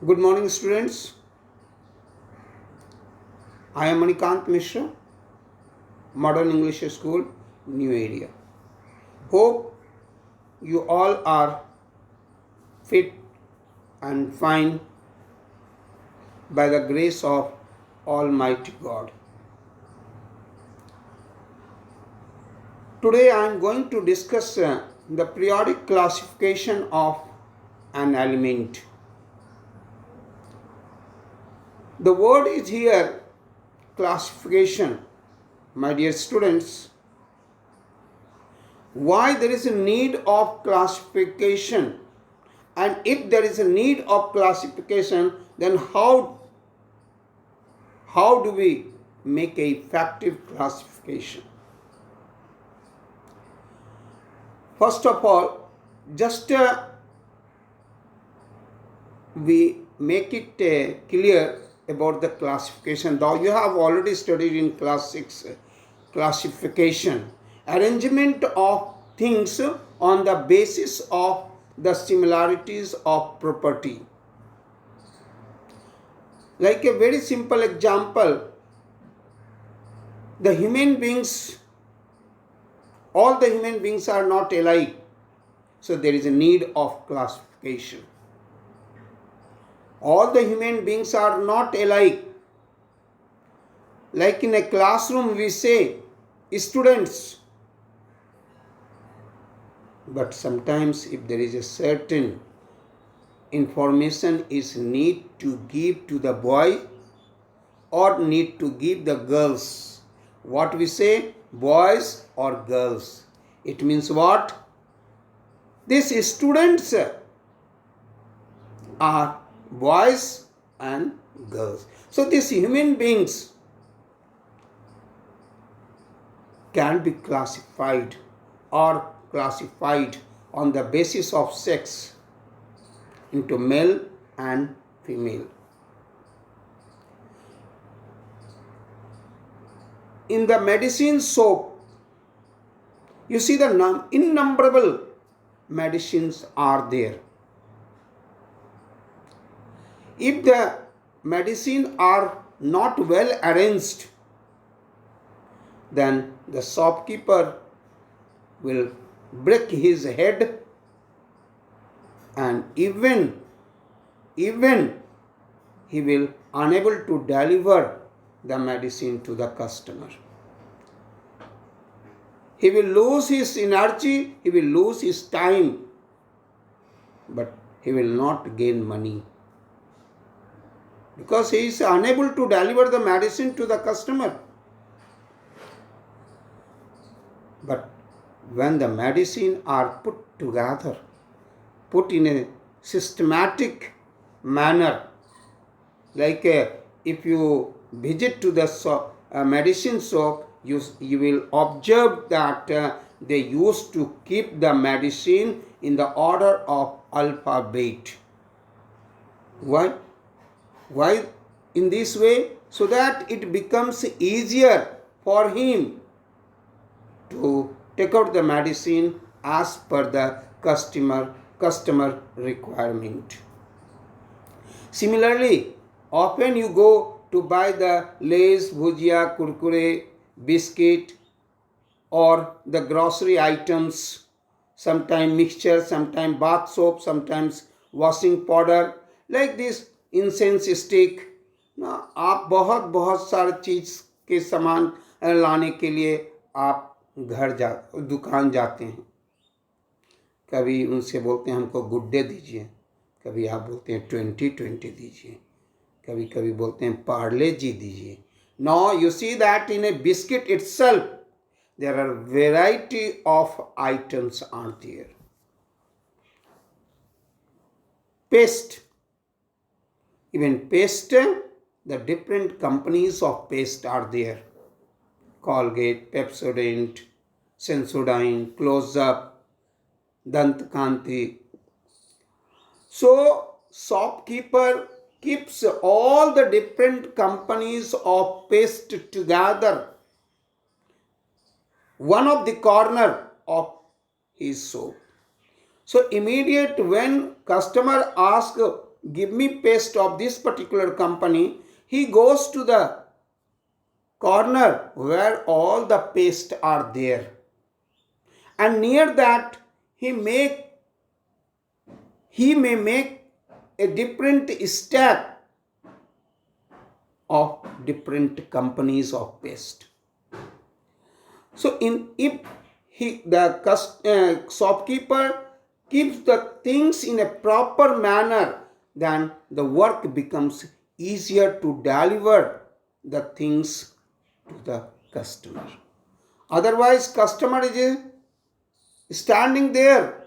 Good morning, students. I am Manikant Mishra, Modern English School, New Area. Hope you all are fit and fine by the grace of Almighty God. Today I am going to discuss the periodic classification of an element. The word is here classification. My dear students, why there is a need of classification, and if there is a need of classification, then how do we make a effective classification? First of all, just we make it clear about the classification. Though you have already studied in class 6 classification, arrangement of things on the basis of the similarities of property. Like a very simple example, the human beings, all the human beings are not alike, so there is a need of classification. All the human beings are not alike. Like in a classroom we say students, but sometimes if there is a certain information is need to give to the boy or need to give the girls, what we say, boys or girls, it means what? These students are boys and girls. So these human beings can be classified or classified on the basis of sex into male and female. In the medicine soap, you see the innumerable medicines are there. If the medicine are not well arranged, then the shopkeeper will break his head, and even he will unable to deliver the medicine to the customer. He will lose his energy, he will lose his time, but he will not gain money, because he is unable to deliver the medicine to the customer. But when the medicine are put together, put in a systematic manner, like if you visit to the medicine shop, you will observe that they used to keep the medicine in the order of alphabet. Why? Why in this way? So that it becomes easier for him to take out the medicine as per the customer requirement. Similarly, often you go to buy the Lay's, Bhujia, Kurkure, biscuit, or the grocery items, sometimes mixture, sometimes bath soap, sometimes washing powder, like this incense stick. ना आप बहुत बहुत सारे चीज़ के सामान लाने के लिए आप दुकान जाते हैं. कभी उनसे बोलते हैं हमको गुड डे दीजिए, कभी आप बोलते हैं 2020 दीजिए, कभी कभी बोलते हैं पार्ले जी दीजिए. Now you see that in a biscuit itself there are variety of items are there. Paste, even paste, the different companies of paste are there. Colgate, Pepsodent, Sensodyne, Close-Up, Dant Kanti. So shopkeeper keeps all the different companies of paste together, one of the corner of his shop. So immediate when customer ask give me paste of this particular company, he goes to the corner where all the paste are there, and near that he may make a different stack of different companies of paste. So if the shopkeeper keeps the things in a proper manner, then the work becomes easier to deliver the things to the customer. Otherwise, customer is standing there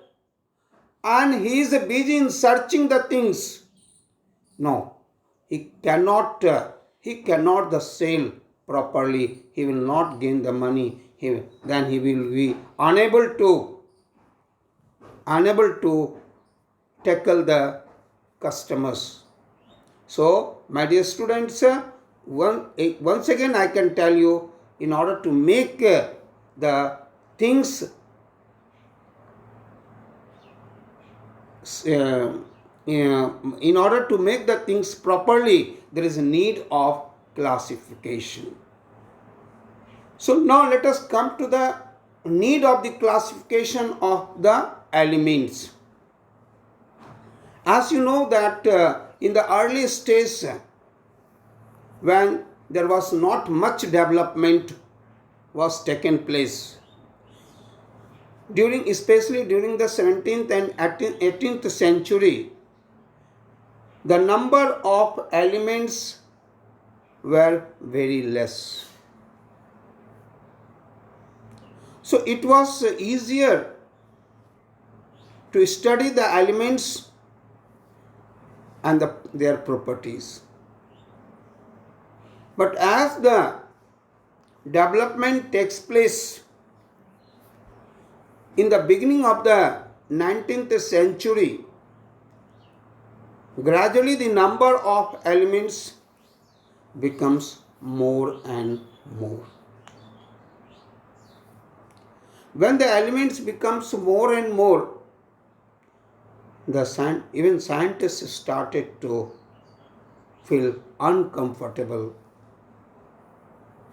and he is busy in searching the things. No, he cannot the sell properly. He will not gain the money. Then he will be unable to tackle the customers. So, my dear students, once again I can tell you, in order to make the things in order to make the things properly, there is a need of classification. So now let us come to the need of the classification of the elements. As you know that in the early stage, when there was not much development was taken place, especially during the 17th and 18th century, the number of elements were very less. So it was easier to study the elements and their properties. But as the development takes place in the beginning of the 19th century, gradually the number of elements becomes more and more. When the elements becomes more and more, even scientists started to feel uncomfortable,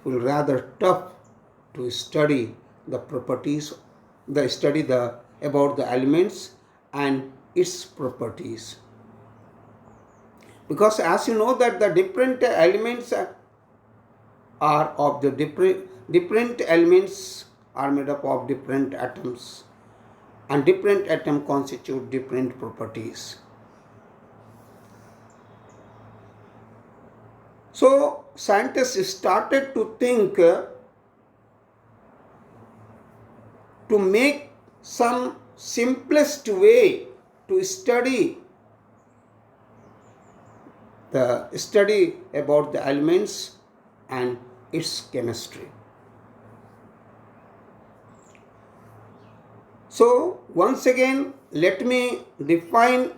feel rather tough to study the properties, about the elements and its properties. Because as you know that the different elements are of the different elements are made up of different atoms, and different atoms constitute different properties. So scientists started to think to make some simplest way to study about the elements and its chemistry. So once again, let me define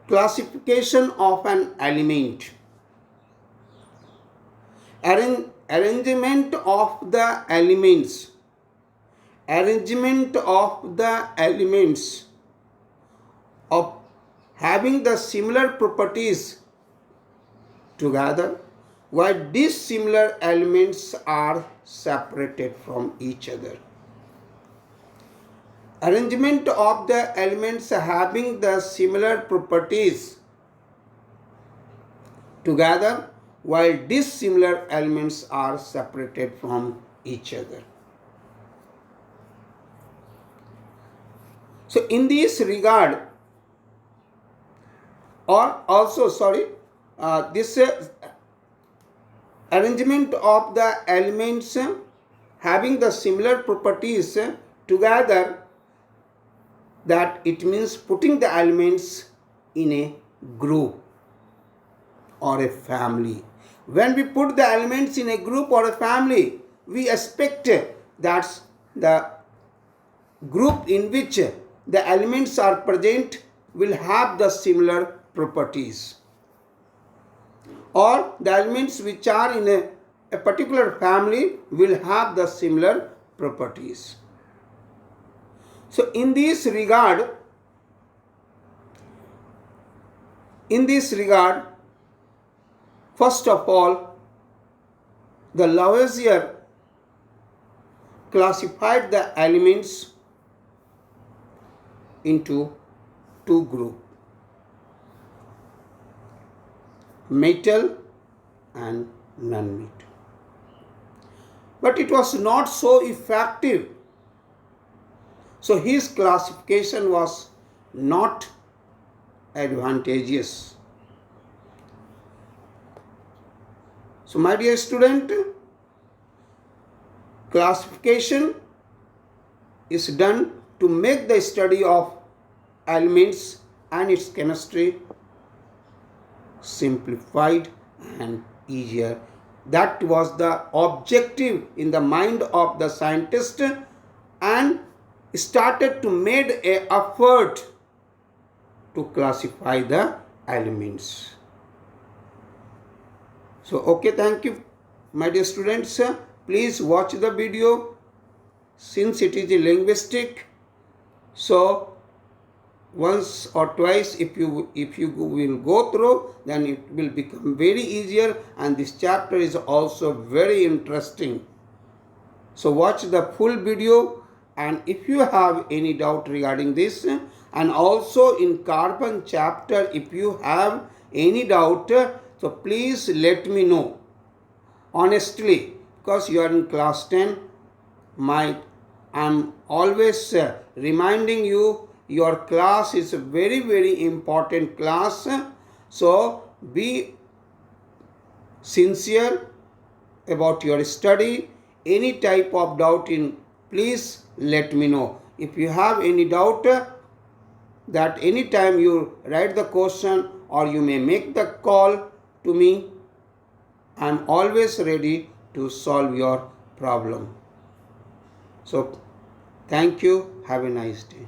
classification of an element. Arrangement of the elements. Arrangement of the elements of having the similar properties together, while these similar elements are separated from each other. Arrangement of the elements having the similar properties together, while dissimilar elements are separated from each other. So in this regard, this arrangement of the elements having the similar properties together, that it means putting the elements in a group or a family. When we put the elements in a group or a family, we expect that the group in which the elements are present will have the similar properties, or the elements which are in a particular family will have the similar properties. So in this regard, In this regard, first of all, the Lavoisier classified the elements into two groups, metal and non-metal. But it was not so effective. So his classification was not advantageous. So my dear student, classification is done to make the study of elements and its chemistry simplified and easier. That was the objective in the mind of the scientist, and started to make an effort to classify the elements. So okay, thank you my dear students. Please watch the video since it is a linguistic. So once or twice if you will go through, then it will become very easier, and this chapter is also very interesting. So watch the full video, and if you have any doubt regarding this, and also in carbon chapter if you have any doubt, so please let me know honestly, because you are in class 10. I'm always reminding you, your class is a very, very important class. So be sincere about your study. Any type of doubt in, please let me know. If you have any doubt, that any time you write the question or you may make the call to me, I'm always ready to solve your problem. So thank you. Have a nice day.